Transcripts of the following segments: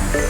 ప్రేమలో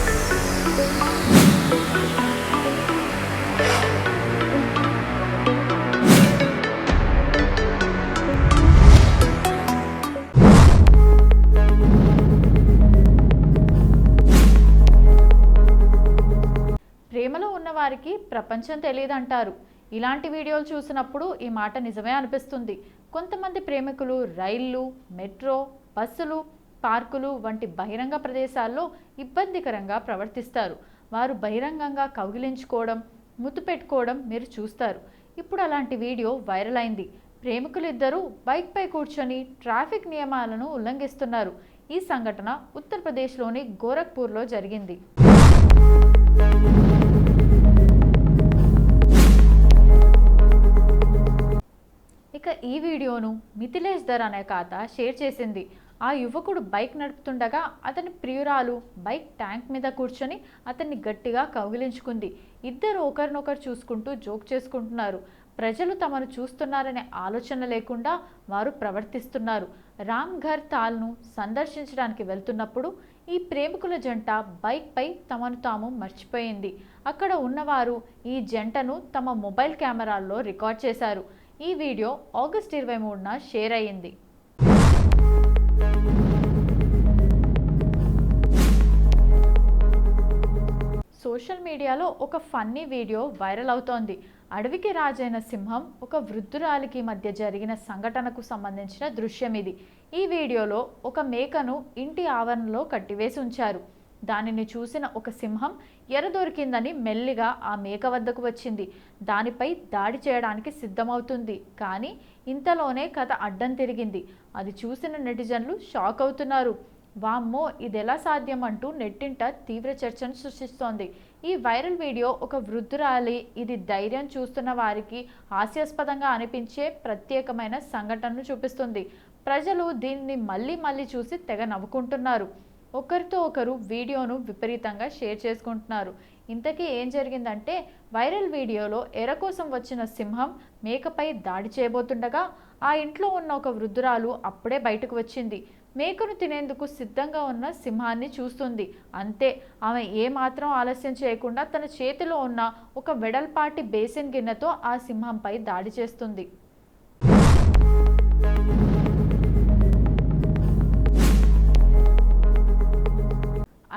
ఉన్నవారికి ప్రపంచం తెలియదంటారు. ఇలాంటి వీడియోలు చూసినప్పుడు ఈ మాట నిజమే అనిపిస్తుంది. కొంతమంది ప్రేమికులు రైళ్లు, మెట్రో, బస్సులు, పార్కులు వంటి బహిరంగ ప్రదేశాల్లో ఇబ్బందికరంగా ప్రవర్తిస్తారు. వారు బహిరంగంగా కౌగిలించుకోవడం, ముద్దు పెట్టుకోవడం మీరు చూస్తారు. ఇప్పుడు అలాంటి వీడియో వైరల్ అయింది. ప్రేమికులిద్దరూ బైక్పై కూర్చొని ట్రాఫిక్ నియమాలను ఉల్లంఘిస్తున్నారు. ఈ సంఘటన ఉత్తరప్రదేశ్లోని గోరఖ్పూర్లో జరిగింది. ఇక ఈ వీడియోను మిథిలేష్ ధర్ అనే ఖాతా షేర్ చేసింది. ఆ యువకుడు బైక్ నడుపుతుండగా అతని ప్రియురాలు బైక్ ట్యాంక్ మీద కూర్చొని అతన్ని గట్టిగా కౌగిలించుకుంది. ఇద్దరు ఒకరినొకరు చూసుకుంటూ జోక్ చేసుకుంటున్నారు. ప్రజలు తమను చూస్తున్నారనే ఆలోచన లేకుండా వారు ప్రవర్తిస్తున్నారు. రామ్ఘర్ తాల్ను సందర్శించడానికి వెళ్తున్నప్పుడు ఈ ప్రేమికుల జంట బైక్పై తమను తాము మర్చిపోయింది. అక్కడ ఉన్నవారు ఈ జంటను తమ మొబైల్ కెమెరాల్లో రికార్డ్ చేశారు. ఈ వీడియో ఆగస్టు 23న షేర్ అయ్యింది. సోషల్ మీడియాలో ఒక ఫన్నీ వీడియో వైరల్ అవుతోంది. అడవికి రాజైన సింహం, ఒక వృద్ధురాలికి మధ్య జరిగిన సంఘటనకు సంబంధించిన దృశ్యం ఇది. ఈ వీడియోలో ఒక మేకను ఇంటి ఆవరణలో కట్టివేసి ఉంచారు. దానిని చూసిన ఒక సింహం ఎరదొరికిందని మెల్లిగా ఆ మేక వద్దకు వచ్చింది. దానిపై దాడి చేయడానికి సిద్ధమవుతుంది. కానీ ఇంతలోనే కథ అడ్డం తిరిగింది. అది చూసిన నెటిజన్లు షాక్ అవుతున్నారు. వామ్మో, ఇదెలా సాధ్యం అంటూ నెట్టింట తీవ్ర చర్చను సృష్టిస్తోంది. ఈ వైరల్ వీడియో ఒక వృద్ధురాలి ఇది ధైర్యం చూస్తున్న వారికి హాస్యాస్పదంగా అనిపించే ప్రత్యేకమైన సంఘటనను చూపిస్తుంది. ప్రజలు దీన్ని మళ్ళీ చూసి తెగ నవ్వుకుంటున్నారు. ఒకరితో ఒకరు వీడియోను విపరీతంగా షేర్ చేసుకుంటున్నారు. ఇంతకీ ఏం జరిగిందంటే, వైరల్ వీడియోలో ఎర కోసం వచ్చిన సింహం మేకపై దాడి చేయబోతుండగా ఆ ఇంట్లో ఉన్న ఒక వృద్ధురాలు అప్పుడే బయటకు వచ్చింది. మేకను తినేందుకు సిద్ధంగా ఉన్న సింహాన్ని చూస్తుంది. అంతే, ఆమె ఏమాత్రం ఆలస్యం చేయకుండా తన చేతిలో ఉన్న ఒక వెడల్పాటి బేసిన్ గిన్నెతో ఆ సింహంపై దాడి చేస్తుంది.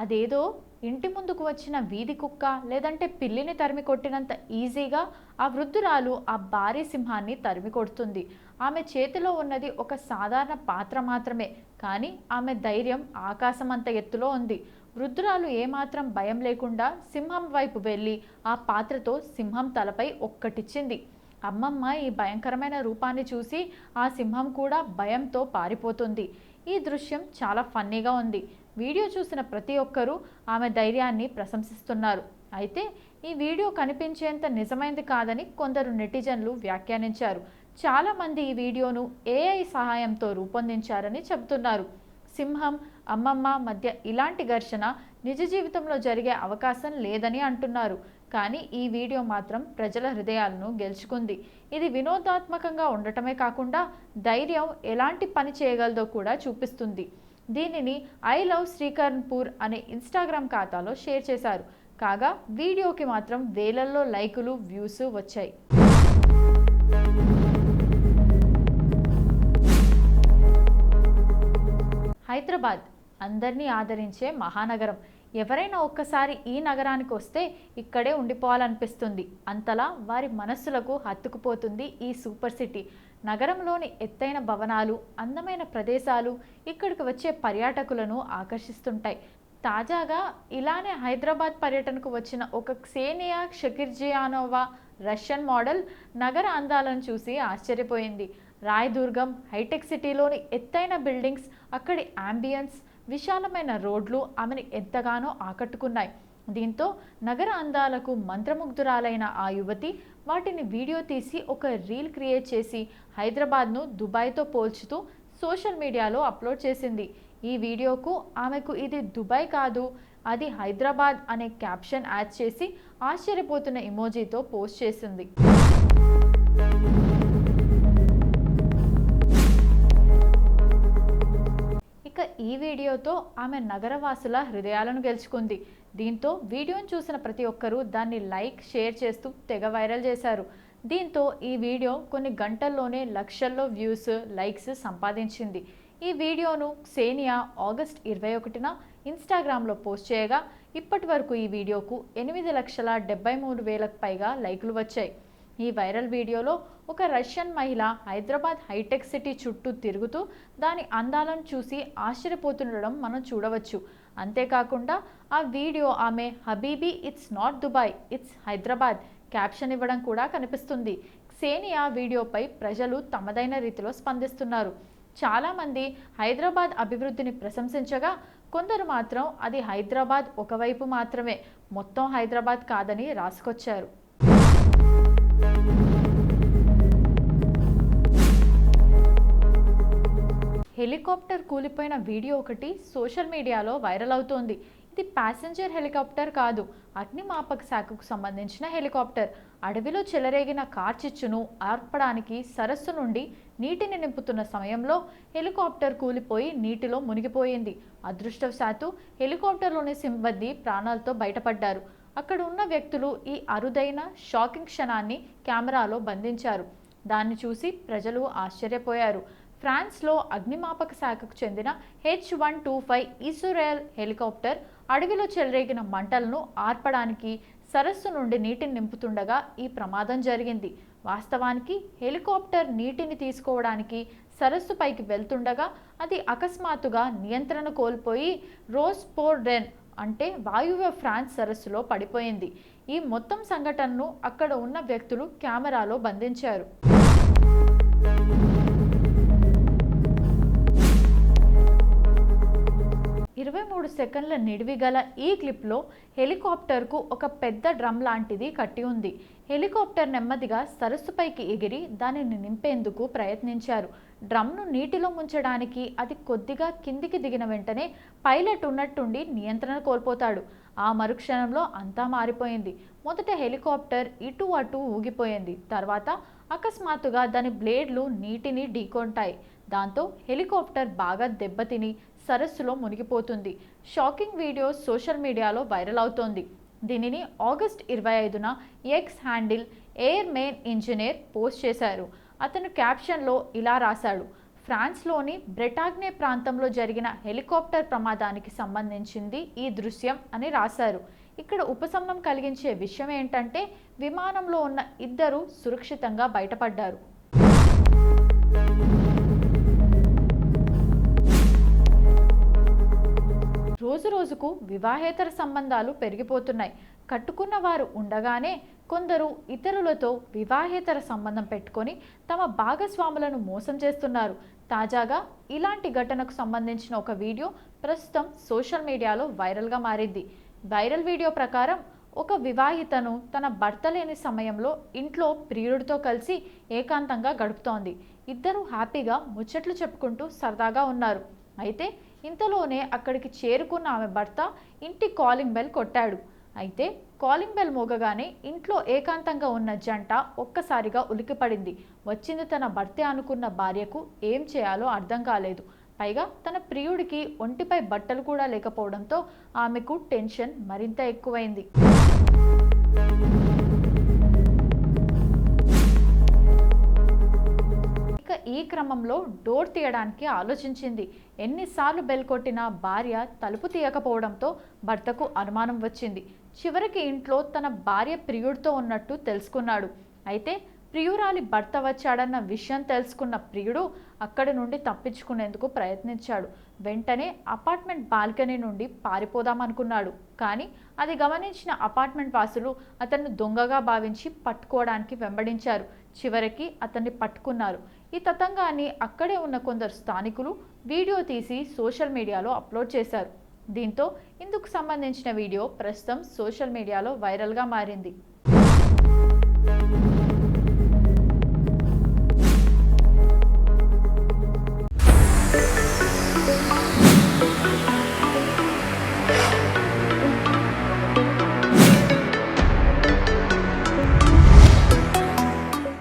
అదేదో ఇంటి ముందుకు వచ్చిన వీధి కుక్క లేదంటే పిల్లిని తరిమి కొట్టినంత ఈజీగా ఆ వృద్ధురాలు ఆ భారీ సింహాన్ని తరిమి కొడుతుంది. ఆమె చేతిలో ఉన్నది ఒక సాధారణ పాత్ర మాత్రమే, కానీ ఆమె ధైర్యం ఆకాశమంత ఎత్తులో ఉంది. వృద్ధురాలు ఏమాత్రం భయం లేకుండా సింహం వైపు వెళ్ళి ఆ పాత్రతో సింహం తలపై ఒక్కటిచ్చింది. అమ్మమ్మ ఈ భయంకరమైన రూపాన్ని చూసి ఆ సింహం కూడా భయంతో పారిపోతుంది. ఈ దృశ్యం చాలా ఫన్నీగా ఉంది. వీడియో చూసిన ప్రతి ఒక్కరూ ఆమె ధైర్యాన్ని ప్రశంసిస్తున్నారు. అయితే ఈ వీడియో కనిపించేంత నిజమైంది కాదని కొందరు నెటిజన్లు వ్యాఖ్యానించారు. చాలామంది ఈ వీడియోను AI సహాయంతో రూపొందించారని చెబుతున్నారు. సింహం, అమ్మమ్మ మధ్య ఇలాంటి ఘర్షణ నిజ జీవితంలో జరిగే అవకాశం లేదని అంటున్నారు. కానీ ఈ వీడియో మాత్రం ప్రజల హృదయాలను గెలుచుకుంది. ఇది వినోదాత్మకంగా ఉండటమే కాకుండా ధైర్యం ఎలాంటి పని చేయగలదో కూడా చూపిస్తుంది. దీనిని ఐ లవ్ శ్రీకర్ణ్పూర్ అనే ఇన్స్టాగ్రామ్ ఖాతాలో షేర్ చేశారు. కాగా వీడియోకి మాత్రం వేలల్లో లైకులు, వ్యూస్ వచ్చాయి. హైదరాబాద్ అందరినీ ఆదరించే మహానగరం. ఎవరైనా ఒక్కసారి ఈ నగరానికి వస్తే ఇక్కడే ఉండిపోవాలనిపిస్తుంది. అంతలా వారి మనస్సులకు హత్తుకుపోతుంది ఈ సూపర్ సిటీ. నగరంలోని ఎత్తైన భవనాలు, అందమైన ప్రదేశాలు ఇక్కడికి వచ్చే పర్యాటకులను ఆకర్షిస్తుంటాయి. తాజాగా ఇలానే హైదరాబాద్ పర్యటనకు వచ్చిన ఒక క్షేనియా షకిర్జియానోవా రష్యన్ మోడల్ నగర అందాలను చూసి ఆశ్చర్యపోయింది. రాయదుర్గం, హైటెక్ సిటీలోని ఎత్తైన బిల్డింగ్స్, అక్కడి అంబియన్స్, విశాలమైన రోడ్లు ఆమెను ఎంతగానో ఆకట్టుకున్నాయి. దీంతో నగర అందాలకు మంత్రముగ్ధురాలైన ఆ యువతి వాటిని వీడియో తీసి ఒక రీల్ క్రియేట్ చేసి హైదరాబాద్ను దుబాయ్తో పోల్చుతూ సోషల్ మీడియాలో అప్లోడ్ చేసింది. ఈ వీడియోకు ఆమెకు ఇది దుబాయ్ కాదు, అది హైదరాబాద్ అనే క్యాప్షన్ యాడ్ చేసి ఆశ్చర్యపోతున్న ఇమోజీతో పోస్ట్ చేసింది. ఇక ఈ వీడియోతో ఆమె నగరవాసుల హృదయాలను గెలుచుకుంది. దీంతో వీడియోను చూసిన ప్రతి ఒక్కరూ దాన్ని లైక్, షేర్ చేస్తూ తెగ వైరల్ చేశారు. దీంతో ఈ వీడియో కొన్ని గంటల్లోనే లక్షల్లో వ్యూస్, లైక్స్ సంపాదించింది. ఈ వీడియోను క్షేనియా ఆగస్ట్ 21న ఇన్స్టాగ్రామ్లో పోస్ట్ చేయగా ఇప్పటి వరకు ఈ వీడియోకు 8,73,000కు పైగా లైకులు వచ్చాయి. ఈ వైరల్ వీడియోలో ఒక రష్యన్ మహిళ హైదరాబాద్ హైటెక్ సిటీ చుట్టూ తిరుగుతూ దాని అందాలను చూసి ఆశ్చర్యపోతుండడం మనం చూడవచ్చు. అంతేకాకుండా ఆ వీడియో ఆమె habibi it's not Dubai, it's Hyderabad caption ఇవ్వడం కూడా కనిపిస్తుంది. క్షేనియా వీడియోపై ప్రజలు తమదైన రీతిలో స్పందిస్తున్నారు. చాలామంది హైదరాబాద్ అభివృద్ధిని ప్రశంసించగా, కొందరు మాత్రం అది హైదరాబాద్ ఒకవైపు మాత్రమే, మొత్తం హైదరాబాద్ కాదని రాసుకొచ్చారు. హెలికాప్టర్ కూలిపోయిన వీడియో ఒకటి సోషల్ మీడియాలో వైరల్ అవుతోంది. ఇది ప్యాసింజర్ హెలికాప్టర్ కాదు, అగ్నిమాపక శాఖకు సంబంధించిన హెలికాప్టర్. అడవిలో చెలరేగిన కార్చిచ్చును ఆర్పడానికి సరస్సు నుండి నీటిని నింపుతున్న సమయంలో హెలికాప్టర్ కూలిపోయి నీటిలో మునిగిపోయింది. అదృష్టవశాత్తు హెలికాప్టర్లోని సిబ్బంది ప్రాణాలతో బయటపడ్డారు. అక్కడ ఉన్న వ్యక్తులు ఈ అరుదైన షాకింగ్ క్షణాన్ని కెమెరాలో బంధించారు. దాన్ని చూసి ప్రజలు ఆశ్చర్యపోయారు. ఫ్రాన్స్లో అగ్నిమాపక శాఖకు చెందిన H125 ఇసురాయల్ హెలికాప్టర్ అడవిలో చెలరేగిన మంటలను ఆర్పడానికి సరస్సు నుండి నీటిని నింపుతుండగా ఈ ప్రమాదం జరిగింది. వాస్తవానికి హెలికాప్టర్ నీటిని తీసుకోవడానికి సరస్సు పైకి వెళ్తుండగా అది అకస్మాత్తుగా నియంత్రణ కోల్పోయి రోస్పోర్డెన్ అంటే వాయువ్య ఫ్రాన్స్ సరస్సులో పడిపోయింది. ఈ మొత్తం సంఘటనను అక్కడ ఉన్న వ్యక్తులు కెమెరాలో బంధించారు. 23 సెకండ్ల నిడివి గల ఈ క్లిప్లో హెలికాప్టర్కు ఒక పెద్ద డ్రమ్ లాంటిది కట్టి ఉంది. హెలికాప్టర్ నెమ్మదిగా సరస్సుపైకి ఎగిరి దానిని నింపేందుకు ప్రయత్నించారు. డ్రమ్ను నీటిలో ముంచడానికి అది కొద్దిగా కిందికి దిగిన వెంటనే పైలట్ ఉన్నట్టుండి నియంత్రణ కోల్పోతాడు. ఆ మరుక్షణంలో అంతా మారిపోయింది. మొదట హెలికాప్టర్ ఇటు అటు ఊగిపోయింది. తర్వాత అకస్మాత్తుగా దాని బ్లేడ్లు నీటిని ఢీకొంటాయి. దాంతో హెలికాప్టర్ బాగా దెబ్బతిని సరస్సులో మునిగిపోతుంది. షాకింగ్ వీడియో సోషల్ మీడియాలో వైరల్ అవుతోంది. దీనిని ఆగస్ట్ 25న X handle air main engineer post చేశారు. అతను క్యాప్షన్లో ఇలా రాశాడు: ఫ్రాన్స్లోని బ్రెటాగ్నే ప్రాంతంలో జరిగిన హెలికాప్టర్ ప్రమాదానికి సంబంధించింది ఈ దృశ్యం అని రాశారు. ఇక్కడ ఉపశమనం కలిగించే విషయం ఏంటంటే విమానంలో ఉన్న ఇద్దరు సురక్షితంగా బయటపడ్డారు. రోజు రోజుకు వివాహేతర సంబంధాలు పెరిగిపోతున్నాయి. కట్టుకున్న వారు ఉండగానే కొందరు ఇతరులతో వివాహేతర సంబంధం పెట్టుకొని తమ భాగస్వాములను మోసం చేస్తున్నారు. తాజాగా ఇలాంటి ఘటనకు సంబంధించిన ఒక వీడియో ప్రస్తుతం సోషల్ మీడియాలో వైరల్గా మారింది. వైరల్ వీడియో ప్రకారం ఒక వివాహితను తన భర్త లేని సమయంలో ఇంట్లో ప్రియుడితో కలిసి ఏకాంతంగా గడుపుతోంది. ఇద్దరు హ్యాపీగా ముచ్చట్లు చెప్పుకుంటూ సరదాగా ఉన్నారు. అయితే ఇంతలోనే అక్కడికి చేరుకున్న ఆమె భర్త ఇంటి కాలింగ్ బెల్ కొట్టాడు. అయితే కాలింగ్ బెల్ మోగగానే ఇంట్లో ఏకాంతంగా ఉన్న జంట ఒక్కసారిగా ఉలికిపడింది. వచ్చింది తన భర్తే అనుకున్న భార్యకు ఏం చేయాలో అర్థం కాలేదు. పైగా తన ప్రియుడికి ఒంటిపై బట్టలు కూడా లేకపోవడంతో ఆమెకు టెన్షన్ మరింత ఎక్కువైంది. ఈ క్రమంలో డోర్ తీయడానికి ఆలోచించింది. ఎన్నిసార్లు బెల్ కొట్టినా భార్య తలుపు తీయకపోవడంతో భర్తకు అనుమానం వచ్చింది. చివరికి ఇంట్లో తన భార్య ప్రియుడితో ఉన్నట్టు తెలుసుకున్నాడు. అయితే ప్రియురాలి భర్త వచ్చాడన్న విషయం తెలుసుకున్న ప్రియుడు అక్కడి నుండి తప్పించుకునేందుకు ప్రయత్నించాడు. వెంటనే అపార్ట్మెంట్ బాల్కనీ నుండి పారిపోదామనుకున్నాడు. కానీ అది గమనించిన అపార్ట్మెంట్ వాసులు అతన్ని దొంగగా భావించి పట్టుకోవడానికి వెంబడించారు. చివరికి అతన్ని పట్టుకున్నారు. ఈ తతంగాన్ని అక్కడే ఉన్న కొందరు స్థానికులు వీడియో తీసి సోషల్ మీడియాలో అప్లోడ్ చేశారు. దీంతో ఇందుకు సంబంధించిన వీడియో ప్రస్తుతం సోషల్ మీడియాలో వైరల్గా మారింది.